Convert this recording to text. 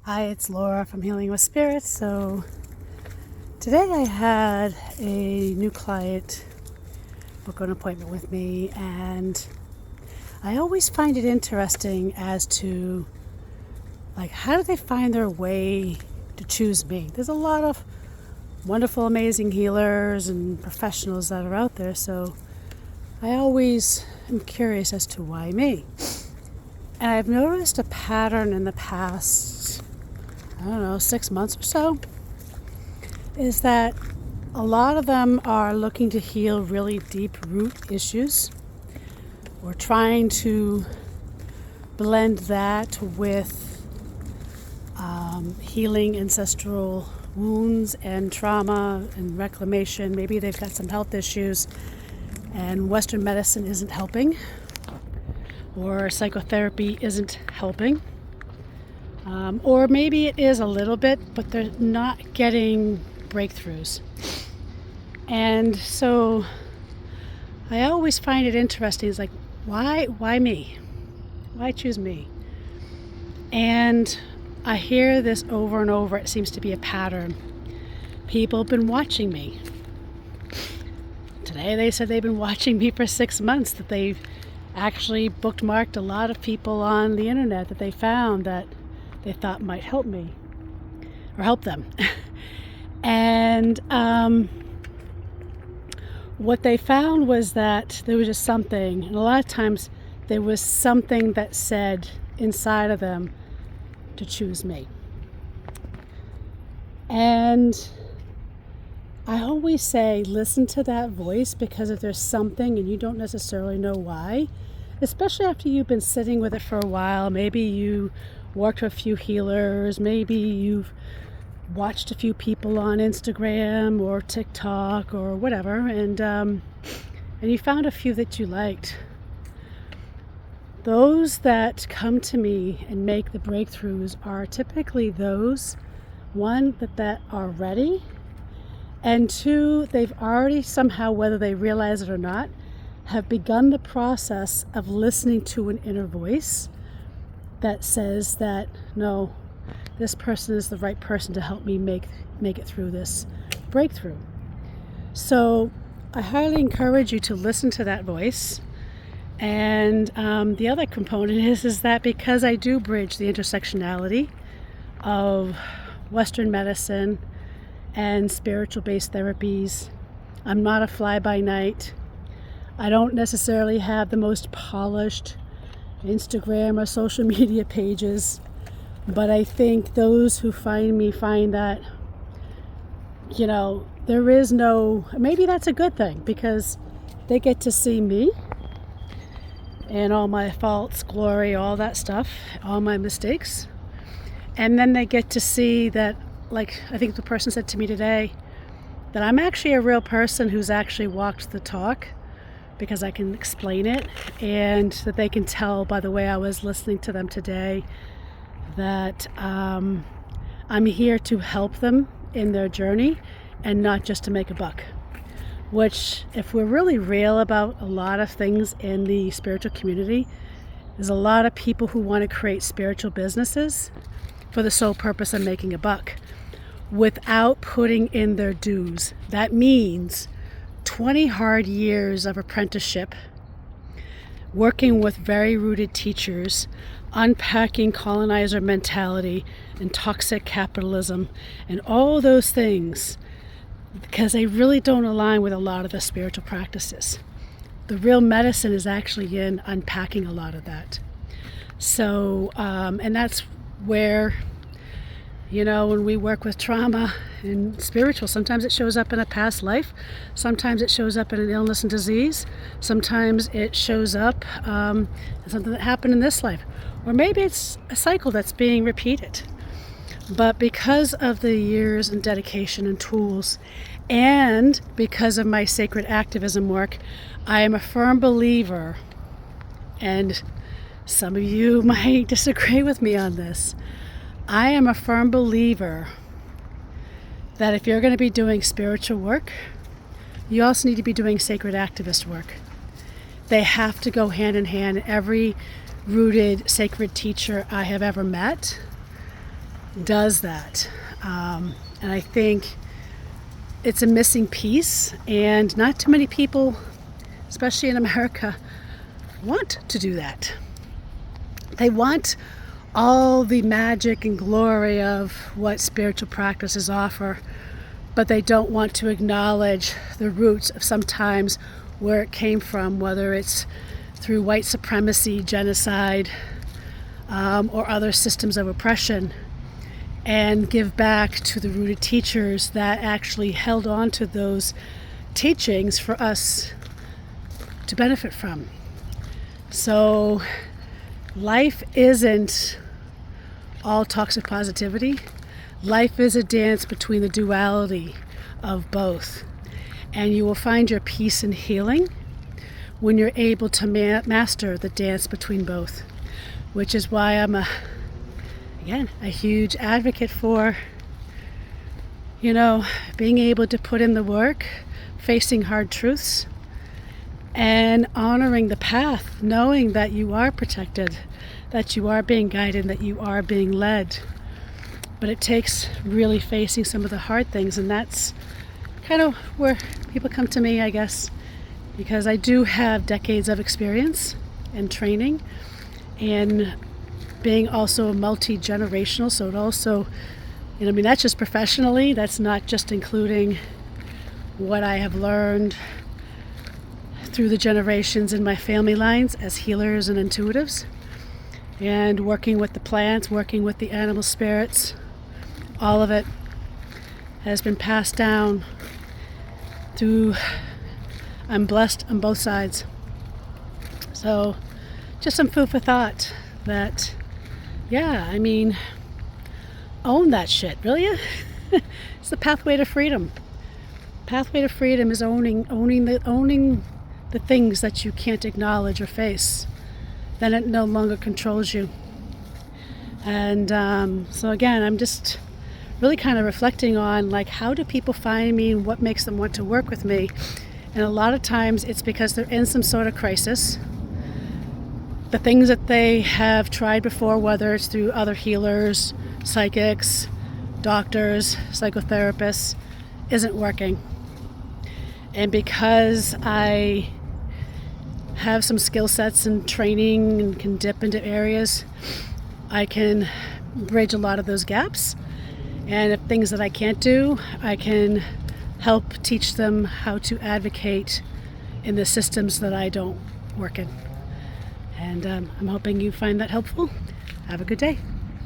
Hi, it's Laura from Healing with Spirits. So today I had a new client book an appointment with me, and I always find it interesting as to how do they find their way to choose me. There's a lot of wonderful, amazing healers and professionals that are out there, so I always am curious as to why me. And I've noticed a pattern in the past 6 months or so, is that a lot of them are looking to heal really deep root issues, or trying to blend that with healing ancestral wounds and trauma and reclamation. Maybe they've got some health issues and Western medicine isn't helping, or psychotherapy isn't helping. Or maybe it is a little bit, but they're not getting breakthroughs. And so I always find it interesting. It's like, why me? Why choose me? And I hear this over and over. It seems to be a pattern. People have been watching me. Today they said they've been watching me for 6 months, that they've actually bookmarked a lot of people on the internet that they found that they thought might help me or help them. And what they found was that there was just something, and a lot of times there was something that said inside of them to choose me. And I always say, listen to that voice, because if there's something and you don't necessarily know why, especially after you've been sitting with it for a while, maybe you worked with a few healers, maybe you've watched a few people on Instagram or Tik.Tok or whatever, and you found a few that you liked. Those that come to me and make the breakthroughs are typically those, one, that are ready, and two, they've already somehow, whether they realize it or not, have begun the process of listening to an inner voice that says that, no, this person is the right person to help me make it through this breakthrough. So I highly encourage you to listen to that voice. And the other component is that because I do bridge the intersectionality of Western medicine and spiritual-based therapies, I'm not a fly-by-night. I don't necessarily have the most polished Instagram or social media pages, but I think those who find me find that, there is no, maybe that's a good thing, because they get to see me and all my faults, glory, all that stuff, all my mistakes. And then they get to see that, like I think the person said to me today, that I'm actually a real person who's actually walked the talk, because I can explain it, and that they can tell by the way I was listening to them today that I'm here to help them in their journey and not just to make a buck. Which, if we're really real about a lot of things in the spiritual community, there's a lot of people who want to create spiritual businesses for the sole purpose of making a buck without putting in their dues. That means 20 hard years of apprenticeship, working with very rooted teachers, unpacking colonizer mentality and toxic capitalism and all those things, because they really don't align with a lot of the spiritual practices. The real medicine is actually in unpacking a lot of that. So, and that's where, when we work with trauma and spiritual, sometimes it shows up in a past life, sometimes it shows up in an illness and disease, sometimes it shows up in something that happened in this life, or maybe it's a cycle that's being repeated. But because of the years and dedication and tools, and because of my sacred activism work, I am a firm believer, and some of you might disagree with me on this, I am a firm believer that if you're going to be doing spiritual work, you also need to be doing sacred activist work. They have to go hand in hand. Every rooted sacred teacher I have ever met does that. And I think it's a missing piece, and not too many people, especially in America, want to do that. They want all the magic and glory of what spiritual practices offer, but they don't want to acknowledge the roots of sometimes where it came from, whether it's through white supremacy, genocide, or other systems of oppression, and give back to the rooted teachers that actually held on to those teachings for us to benefit from. So life isn't all toxic positivity. Life is a dance between the duality of both. And you will find your peace and healing when you're able to master the dance between both, which is why I'm a huge advocate for, being able to put in the work, facing hard truths, and honoring the path, knowing that you are protected, that you are being guided, that you are being led. But it takes really facing some of the hard things, and that's kind of where people come to me, I guess, because I do have decades of experience and training, and being also multi-generational. So it also, that's just professionally, that's not just including what I have learned through the generations in my family lines as healers and intuitives, and working with the plants, working with the animal spirits. All of it has been passed down through, I'm blessed on both sides. So just some food for thought that, own that shit, will you? It's the pathway to freedom. Pathway to freedom is owning the things that you can't acknowledge or face. Then it no longer controls you. And so again, I'm just really kind of reflecting on, how do people find me and what makes them want to work with me? And a lot of times it's because they're in some sort of crisis. The things that they have tried before, whether it's through other healers, psychics, doctors, psychotherapists, isn't working. And because I have some skill sets and training and can dip into areas, I can bridge a lot of those gaps. And if things that I can't do, I can help teach them how to advocate in the systems that I don't work in. And I'm hoping you find that helpful. Have a good day.